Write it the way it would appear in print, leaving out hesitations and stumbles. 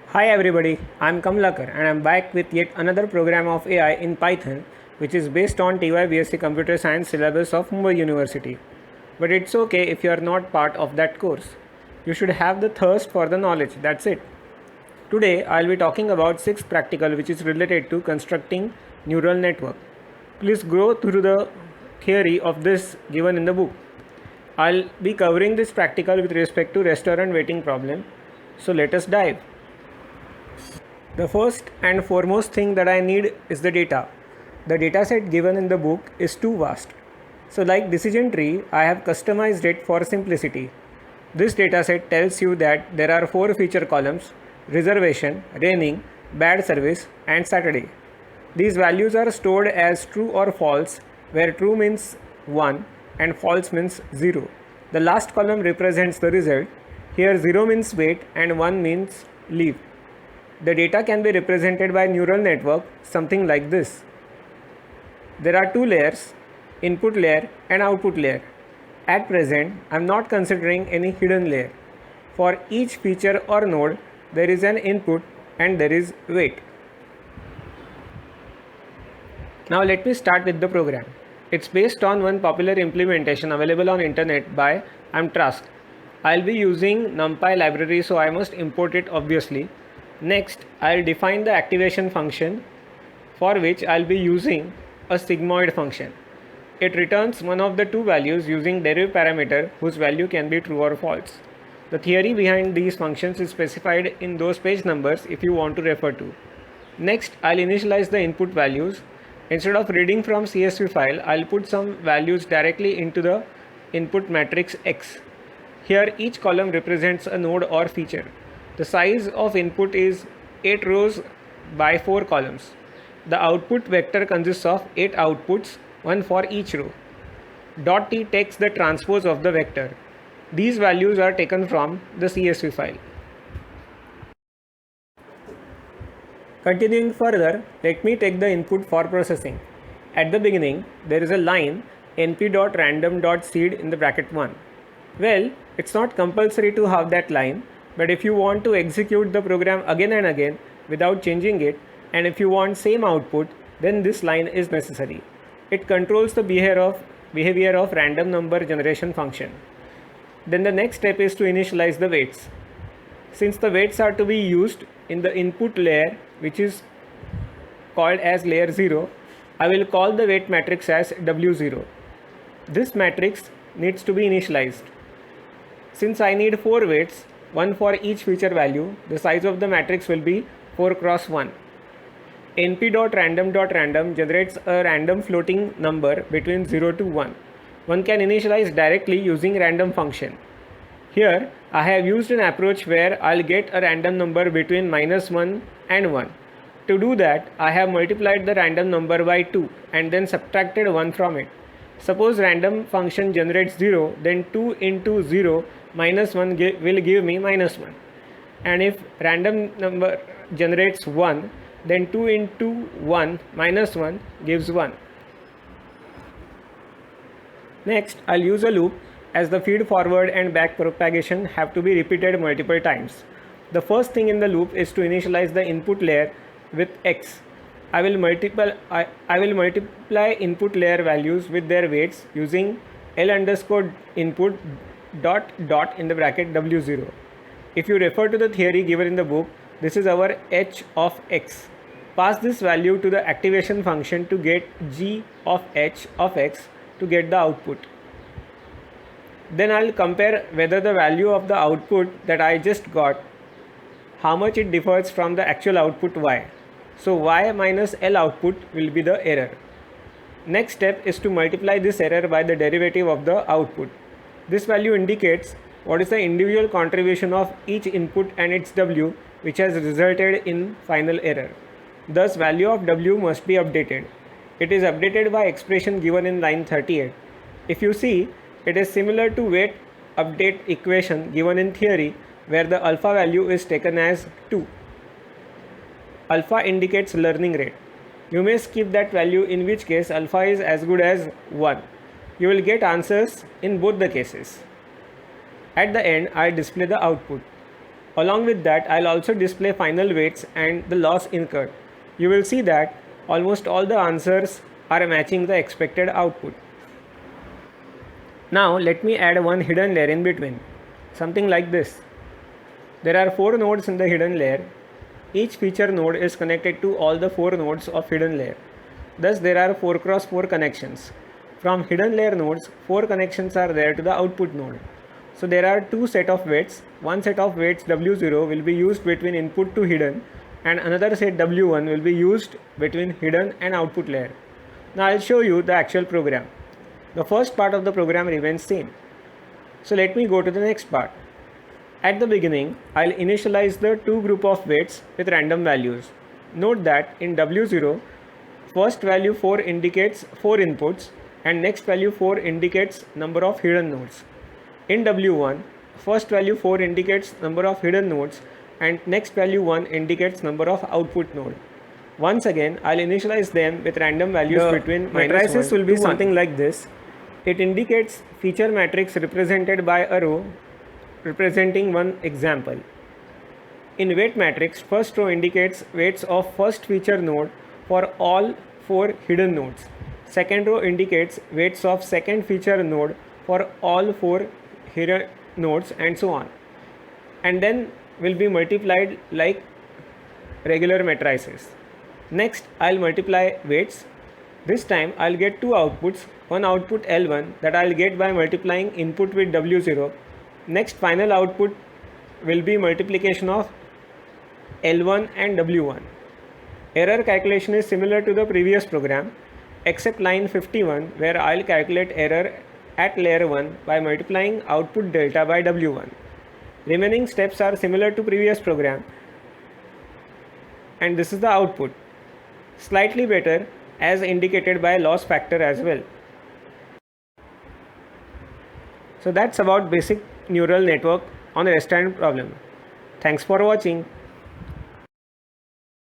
Hi everybody, I'm Kamlakar and I'm back with yet another program of AI in Python which is based on TY BSc Computer Science syllabus of Mumbai University. But it's okay if you are not part of that course. You should have the thirst for the knowledge, that's it. Today I'll be talking about 6 practical which is related to constructing neural network. Please go through the theory of this given in the book. I'll be covering this practical with respect to restaurant waiting problem. So let us dive. The first and foremost thing that I need is the data. The dataset given in the book is too vast. So like decision tree, I have customized it for simplicity. This dataset tells you that there are 4 feature columns: reservation, raining, bad service and Saturday. These values are stored as true or false, where true means 1 and false means 0. The last column represents the result. Here 0 means wait and 1 means leave. The data can be represented by neural network something like this. There are 2 layers, input layer and output layer. At present, I am not considering any hidden layer. For each feature or node, there is an input and there is wait. Now let me start with the program. It's based on one popular implementation available on internet by Amtrask. I'll be using NumPy library, so I must import it obviously. Next, I'll define the activation function, for which I'll be using a sigmoid function. It returns one of the 2 values using deriv parameter whose value can be true or false. The theory behind these functions is specified in those page numbers if you want to refer to. Next, I'll initialize the input values. Instead of reading from CSV file, I'll put some values directly into the input matrix X. Here each column represents a node or feature. The size of input is 8 rows by 4 columns. The output vector consists of 8 outputs, one for each row. .t takes the transpose of the vector. These values are taken from the CSV file. Continuing further, let me take the input for processing. At the beginning, there is a line np.random.seed in the bracket 1. Well, it's not compulsory to have that line. But if you want to execute the program again and again without changing it, and if you want same output, then this line is necessary. It controls the behavior of random number generation function. Then the next step is to initialize the weights. Since the weights are to be used in the input layer, which is called as layer 0, I will call the weight matrix as W0. This matrix needs to be initialized. Since I need 4 weights, one for each feature value, the size of the matrix will be 4 cross 1. np.random.random generates a random floating number between 0 to 1. One can initialize directly using random function. Here, I have used an approach where I'll get a random number between -1 and 1. To do that, I have multiplied the random number by 2 and then subtracted 1 from it. Suppose random function generates 0, then 2 into 0 minus 1 will give me -1. And if random number generates 1, then 2 into 1 minus 1 gives 1. Next, I'll use a loop, as the feed forward and back propagation have to be repeated multiple times. The first thing in the loop is to initialize the input layer with X. I will multiply input layer values with their weights using L underscore input dot in the bracket W0. If you refer to the theory given in the book, this is our h of x. Pass this value to the activation function to get g of h of x to get the output. Then I'll compare whether the value of the output that I just got, how much it differs from the actual output y. So y minus L output will be the error. Next step is to multiply this error by the derivative of the output. This value indicates what is the individual contribution of each input and its w, which has resulted in final error. Thus, value of w must be updated. It is updated by expression given in line 38. If you see, it is similar to weight update equation given in theory, where the alpha value is taken as 2. Alpha indicates learning rate. You may skip that value, in which case alpha is as good as 1. You will get answers in both the cases. At the end, I display the output. Along with that, I'll also display final weights and the loss incurred. You will see that almost all the answers are matching the expected output. Now let me add one hidden layer in between, something like this. There are 4 nodes in the hidden layer. Each feature node is connected to all the 4 nodes of hidden layer. Thus there are 4 cross 4 connections. From hidden layer nodes, 4 connections are there to the output node. So there are 2 set of weights. One set of weights W0 will be used between input to hidden, and another set W1 will be used between hidden and output layer. Now I'll show you the actual program. The first part of the program remains same. So let me go to the next part. At the beginning, I'll initialize the 2 group of weights with random values. Note that in W0, first value 4 indicates 4 inputs and next value 4 indicates number of hidden nodes. In W1, first value 4 indicates number of hidden nodes and next value 1 indicates number of output node. Once again, I'll initialize them with random values between matrices will be something like this. It indicates feature matrix represented by a row representing one example. In weight matrix, first row indicates weights of first feature node for all 4 hidden nodes. Second row indicates weights of second feature node for all 4 hidden nodes, and so on. And then will be multiplied like regular matrices. Next, I'll multiply weights. This time I'll get 2 outputs. One output L1 that I'll get by multiplying input with W0. Next final output will be multiplication of L1 and W1. Error calculation is similar to the previous program except line 51 where I'll calculate error at layer 1 by multiplying output delta by W1. Remaining steps are similar to previous program, and this is the output. Slightly better as indicated by loss factor as well. So that's about basic neural network on the restaurant problem. Thanks for watching.